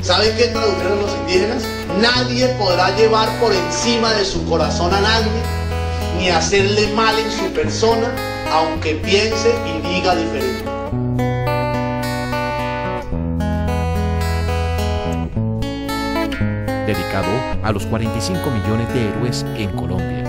¿Saben qué tradujeron los indígenas? Nadie podrá llevar por encima de su corazón a nadie, ni hacerle mal en su persona, aunque piense y diga diferente. Dedicado a los 45 millones de héroes en Colombia.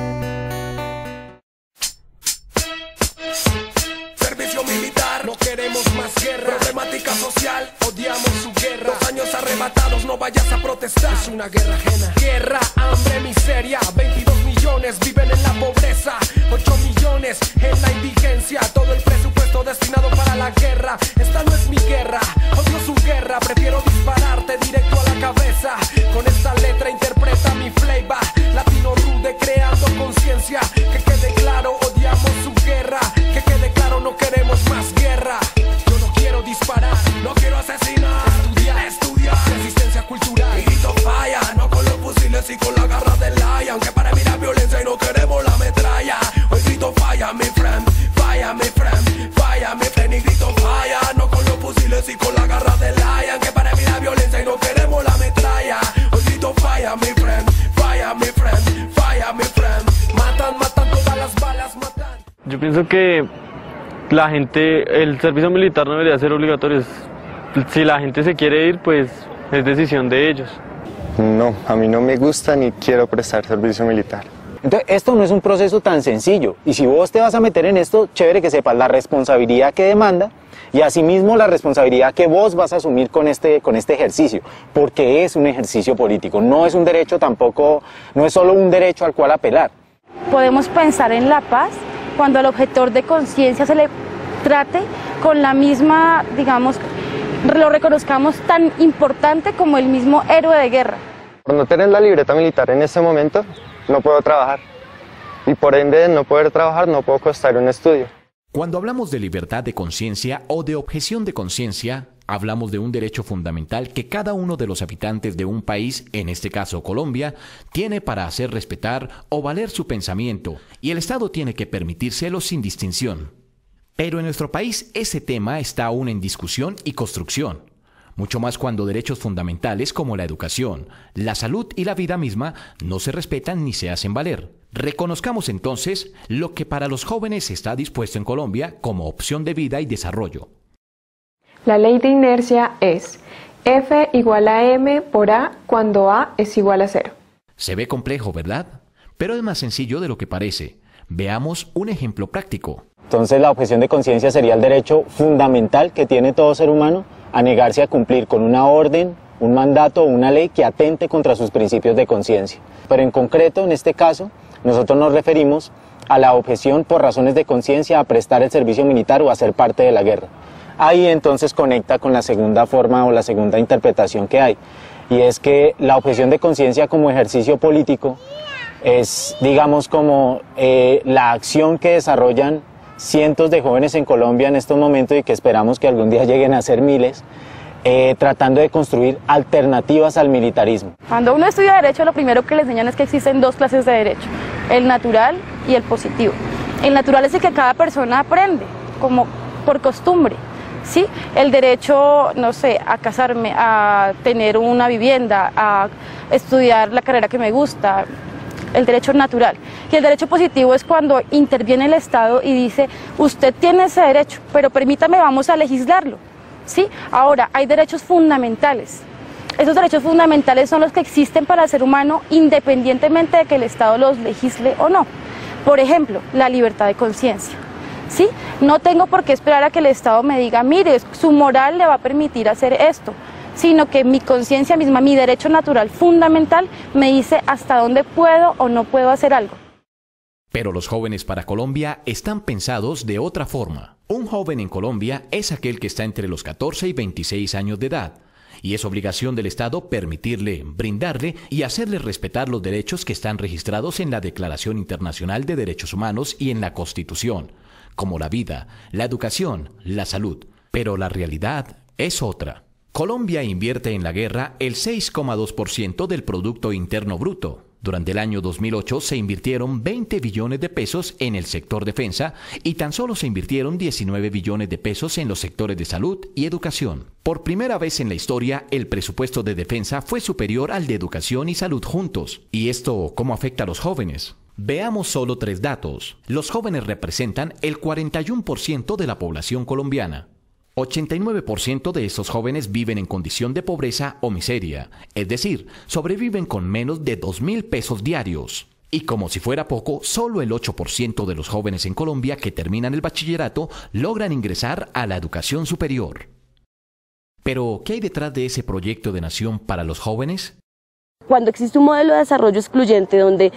Servicio militar, no queremos más guerra. Problemática social, odiamos su guerra. 2 años arrebatados, no vayas a protestar. Es una guerra ajena. Guerra, hambre, miseria. 22 millones viven en la pobreza. 8 millones en la indigencia. Todo el presupuesto destinado para la guerra. Esta no es mi guerra, odio su guerra. Prefiero dispararte directo a la cabeza. Con esta letra interpreta mi flavor. Latino rude creando conciencia. Que quede claro, odiamos su guerra. Que quede claro, no queremos más guerra. Yo no quiero disparar, no quiero asesinar. Estudiar, resistencia cultural. Y grito falla, no con los fusiles y con la garra del lion. Que para mí la violencia y no queremos la metralla. Hoy grito falla, mi friend, falla, mi friend, falla, mi friend. Y grito falla, no con los fusiles y con la garra del lion. Que para mí la violencia y no queremos la metralla. Hoy grito falla, mi friend, falla, mi friend, falla, mi friend. Matan, matan todas las balas, matan. Yo pienso que la gente, el servicio militar no debería ser obligatorio. Si la gente se quiere ir, pues es decisión de ellos. No, a mí no me gusta ni quiero prestar servicio militar. Entonces, esto no es un proceso tan sencillo. Y si vos te vas a meter en esto, chévere que sepas la responsabilidad que demanda y asimismo la responsabilidad que vos vas a asumir con este ejercicio. Porque es un ejercicio político, no es un derecho tampoco, no es solo un derecho al cual apelar. Podemos pensar en la paz cuando al objetor de conciencia se le trate con la misma, digamos, lo reconozcamos tan importante como el mismo héroe de guerra. Por no tener la libreta militar en este momento, no puedo trabajar. Y por ende de no poder trabajar, no puedo costar un estudio. Cuando hablamos de libertad de conciencia o de objeción de conciencia, hablamos de un derecho fundamental que cada uno de los habitantes de un país, en este caso Colombia, tiene para hacer respetar o valer su pensamiento, y el Estado tiene que permitírselo sin distinción. Pero en nuestro país ese tema está aún en discusión y construcción, mucho más cuando derechos fundamentales como la educación, la salud y la vida misma no se respetan ni se hacen valer. Reconozcamos entonces lo que para los jóvenes está dispuesto en Colombia como opción de vida y desarrollo. La ley de inercia es F igual a M por A cuando A es igual a 0. Se ve complejo, ¿verdad? Pero es más sencillo de lo que parece. Veamos un ejemplo práctico. Entonces la objeción de conciencia sería el derecho fundamental que tiene todo ser humano a negarse a cumplir con una orden, un mandato o una ley que atente contra sus principios de conciencia. Pero en concreto, en este caso, nosotros nos referimos a la objeción por razones de conciencia a prestar el servicio militar o a ser parte de la guerra. Ahí entonces conecta con la segunda forma o la segunda interpretación que hay, y es que la objeción de conciencia como ejercicio político es, digamos, como la acción que desarrollan cientos de jóvenes en Colombia en estos momentos y que esperamos que algún día lleguen a ser miles, tratando de construir alternativas al militarismo. Cuando uno estudia Derecho, lo primero que le enseñan es que existen 2 clases de Derecho, el natural y el positivo. El natural es el que cada persona aprende, como por costumbre, ¿sí? El derecho, no sé, a casarme, a tener una vivienda, a estudiar la carrera que me gusta, el derecho natural. Y el derecho positivo es cuando interviene el Estado y dice, usted tiene ese derecho, pero permítame, vamos a legislarlo, ¿sí? Ahora, hay derechos fundamentales. Esos derechos fundamentales son los que existen para el ser humano independientemente de que el Estado los legisle o no. Por ejemplo, la libertad de conciencia, ¿sí? No tengo por qué esperar a que el Estado me diga, mire, su moral le va a permitir hacer esto, sino que mi conciencia misma, mi derecho natural fundamental, me dice hasta dónde puedo o no puedo hacer algo. Pero los jóvenes para Colombia están pensados de otra forma. Un joven en Colombia es aquel que está entre los 14 y 26 años de edad, y es obligación del Estado permitirle, brindarle y hacerle respetar los derechos que están registrados en la Declaración Internacional de Derechos Humanos y en la Constitución, como la vida, la educación, la salud. Pero la realidad es otra. Colombia invierte en la guerra el 6,2% del Producto Interno Bruto, Durante el año 2008 se invirtieron 20 billones de pesos en el sector defensa y tan solo se invirtieron 19 billones de pesos en los sectores de salud y educación. Por primera vez en la historia, el presupuesto de defensa fue superior al de educación y salud juntos. ¿Y esto cómo afecta a los jóvenes? Veamos solo 3 datos. Los jóvenes representan el 41% de la población colombiana. 89% de estos jóvenes viven en condición de pobreza o miseria, es decir, sobreviven con menos de 2.000 pesos diarios. Y como si fuera poco, solo el 8% de los jóvenes en Colombia que terminan el bachillerato logran ingresar a la educación superior. Pero, ¿qué hay detrás de ese proyecto de nación para los jóvenes? Cuando existe un modelo de desarrollo excluyente donde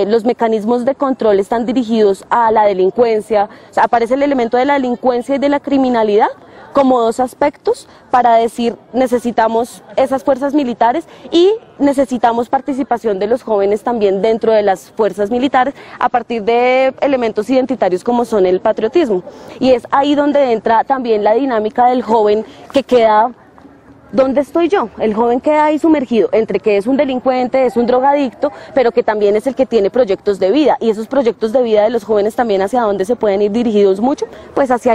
los mecanismos de control están dirigidos a la delincuencia, o sea, aparece el elemento de la delincuencia y de la criminalidad como 2 aspectos para decir necesitamos esas fuerzas militares y necesitamos participación de los jóvenes también dentro de las fuerzas militares a partir de elementos identitarios como son el patriotismo. Y es ahí donde entra también la dinámica del joven que queda... ¿Dónde estoy yo? El joven queda ahí sumergido entre que es un delincuente, es un drogadicto, pero que también es el que tiene proyectos de vida. Y esos proyectos de vida de los jóvenes también hacia dónde se pueden ir dirigidos mucho, pues hacia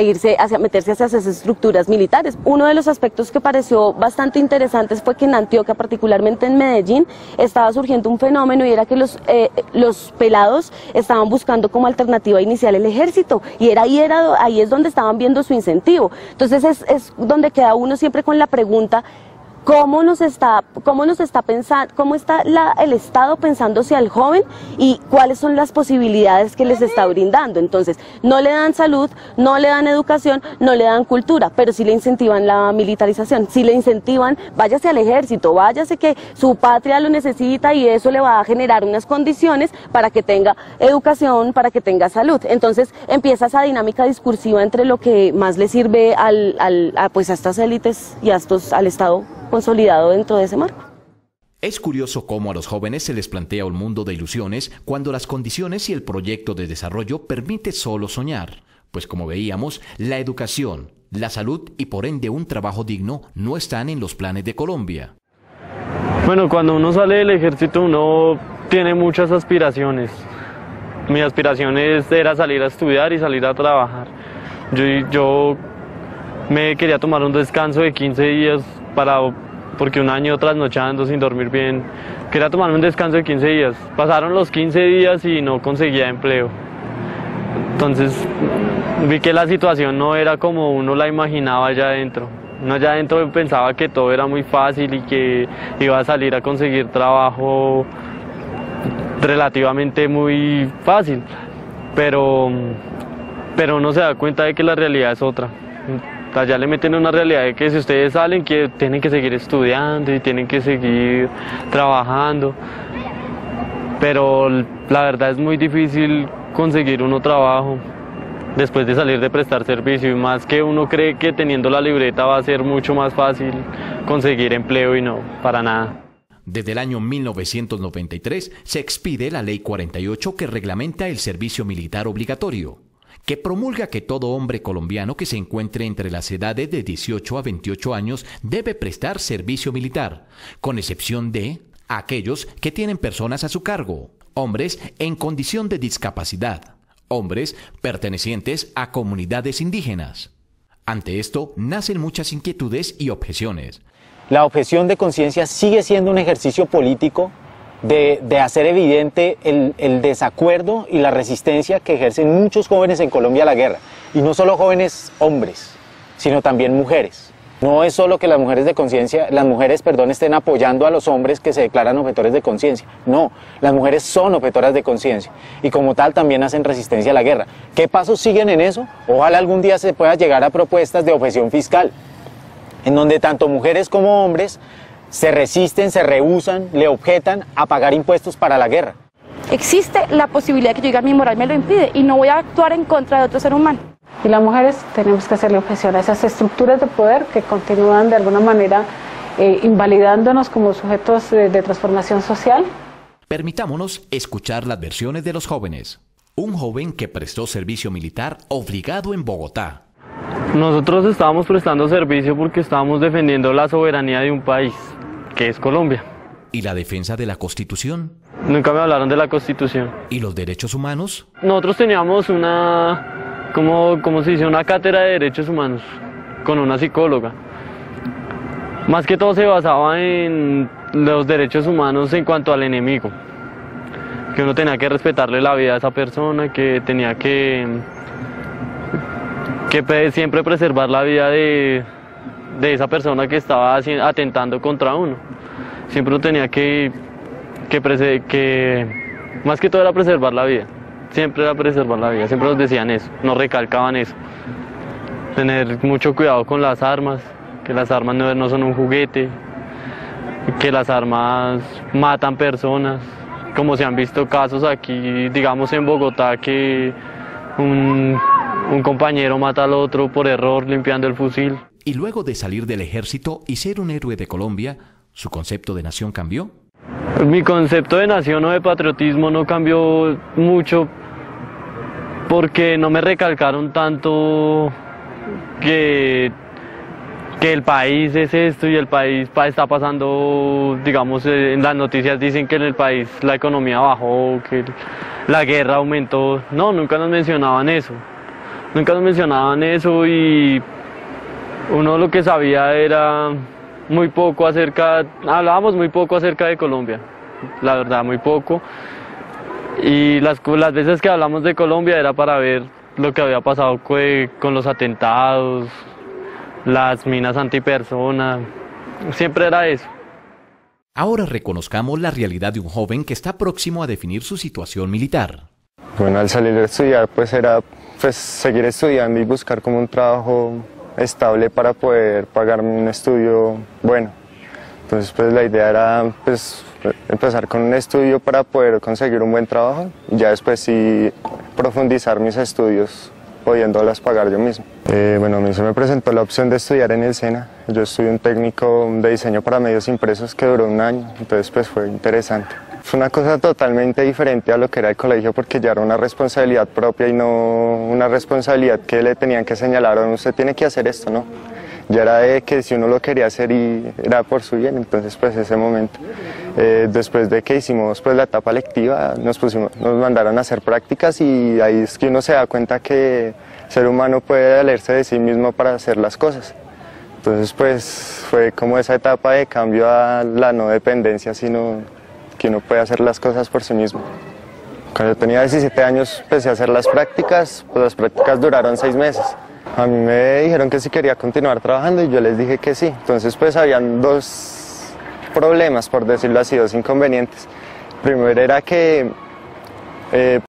meterse hacia esas estructuras militares. Uno de los aspectos que pareció bastante interesantes fue que en Antioquia, particularmente en Medellín, estaba surgiendo un fenómeno y era que los pelados estaban buscando como alternativa inicial el ejército. Y ahí es donde estaban viendo su incentivo. Entonces es donde queda uno siempre con la pregunta: ¿cómo está el Estado pensándose al joven y cuáles son las posibilidades que les está brindando? Entonces, no le dan salud, no le dan educación, no le dan cultura, pero sí le incentivan la militarización, sí le incentivan, váyase al ejército, váyase que su patria lo necesita y eso le va a generar unas condiciones para que tenga educación, para que tenga salud. Entonces, empieza esa dinámica discursiva entre lo que más le sirve a estas élites y al Estado consolidado dentro de ese marco. Es curioso cómo a los jóvenes se les plantea un mundo de ilusiones cuando las condiciones y el proyecto de desarrollo permite solo soñar. Pues como veíamos, la educación, la salud y por ende un trabajo digno no están en los planes de Colombia. Bueno, cuando uno sale del ejército uno tiene muchas aspiraciones. Mi aspiración era salir a estudiar y salir a trabajar. Yo me quería tomar un descanso de 15 días porque un año trasnochando sin dormir bien. Quería tomarme un descanso de 15 días. Pasaron los 15 días y no conseguía empleo. Entonces vi que la situación no era como uno la imaginaba allá adentro. Uno allá adentro pensaba que todo era muy fácil y que iba a salir a conseguir trabajo relativamente muy fácil. Pero uno se da cuenta de que la realidad es otra. Allá le meten una realidad de que si ustedes salen, que tienen que seguir estudiando y tienen que seguir trabajando. Pero la verdad es muy difícil conseguir uno trabajo después de salir de prestar servicio. Y más que uno cree que teniendo la libreta va a ser mucho más fácil conseguir empleo y no, para nada. Desde el año 1993 se expide la Ley 48 que reglamenta el servicio militar obligatorio, que promulga que todo hombre colombiano que se encuentre entre las edades de 18 a 28 años debe prestar servicio militar, con excepción de aquellos que tienen personas a su cargo, hombres en condición de discapacidad, hombres pertenecientes a comunidades indígenas. Ante esto nacen muchas inquietudes y objeciones. La objeción de conciencia sigue siendo un ejercicio político de hacer evidente el desacuerdo y la resistencia que ejercen muchos jóvenes en Colombia a la guerra. Y no solo jóvenes hombres, sino también mujeres. No es solo que las mujeres estén apoyando a los hombres que se declaran objetores de conciencia. No, las mujeres son objetoras de conciencia y como tal también hacen resistencia a la guerra. ¿Qué pasos siguen en eso? Ojalá algún día se pueda llegar a propuestas de objeción fiscal, en donde tanto mujeres como hombres se resisten, se rehúsan, le objetan a pagar impuestos para la guerra. Existe la posibilidad que yo diga mi moral me lo impide y no voy a actuar en contra de otro ser humano. Y las mujeres tenemos que hacerle objeción a esas estructuras de poder que continúan de alguna manera invalidándonos como sujetos de transformación social. Permitámonos escuchar las versiones de los jóvenes. Un joven que prestó servicio militar obligado en Bogotá. Nosotros estábamos prestando servicio porque estábamos defendiendo la soberanía de un país, que es Colombia. ¿Y la defensa de la Constitución? Nunca me hablaron de la Constitución. ¿Y los derechos humanos? Nosotros teníamos ¿cómo se dice? Una cátedra de derechos humanos con una psicóloga. Más que todo se basaba en los derechos humanos en cuanto al enemigo. Que uno tenía que respetarle la vida a esa persona, que tenía que siempre preservar la vida de esa persona que estaba atentando contra uno. Siempre uno tenía que más que todo era preservar la vida. Siempre era preservar la vida, siempre nos decían eso, nos recalcaban eso. Tener mucho cuidado con las armas, que las armas no son un juguete, que las armas matan personas, como se han visto casos aquí, digamos en Bogotá, que un compañero mata al otro por error limpiando el fusil. Y luego de salir del ejército y ser un héroe de Colombia, ¿su concepto de nación cambió? Mi concepto de nación o de patriotismo no cambió mucho porque no me recalcaron tanto que el país es esto y el país está pasando, digamos, en las noticias dicen que en el país la economía bajó, que la guerra aumentó. No, nunca nos mencionaban eso. Nunca nos mencionaban eso y uno lo que sabía era muy poco hablábamos muy poco acerca de Colombia, la verdad, muy poco. Y las veces que hablamos de Colombia era para ver lo que había pasado con los atentados, las minas antipersona, siempre era eso. Ahora reconozcamos la realidad de un joven que está próximo a definir su situación militar. Bueno, al salir a estudiar pues era seguir estudiando y buscar como un trabajo estable para poder pagarme un estudio bueno. Entonces pues la idea era pues empezar con un estudio para poder conseguir un buen trabajo y ya después sí profundizar mis estudios pudiéndolas pagar yo mismo. Bueno, a mí se me presentó la opción de estudiar en el SENA. Yo estudié un técnico de diseño para medios impresos que duró un año, entonces pues fue interesante. Fue una cosa totalmente diferente a lo que era el colegio porque ya era una responsabilidad propia y no una responsabilidad que le tenían que señalar, usted tiene que hacer esto, ¿no? Ya era de que si uno lo quería hacer y era por su bien, entonces pues ese momento. Después de que hicimos pues la etapa lectiva, nos mandaron a hacer prácticas y ahí es que uno se da cuenta que el ser humano puede valerse de sí mismo para hacer las cosas. Entonces pues fue como esa etapa de cambio a la no dependencia, sino que uno puede hacer las cosas por sí mismo. Cuando yo tenía 17 años empecé a hacer las prácticas, pues las prácticas duraron 6 meses. A mí me dijeron que si quería continuar trabajando y yo les dije que sí. Entonces pues habían 2 problemas, por decirlo así, 2 inconvenientes. Primero era que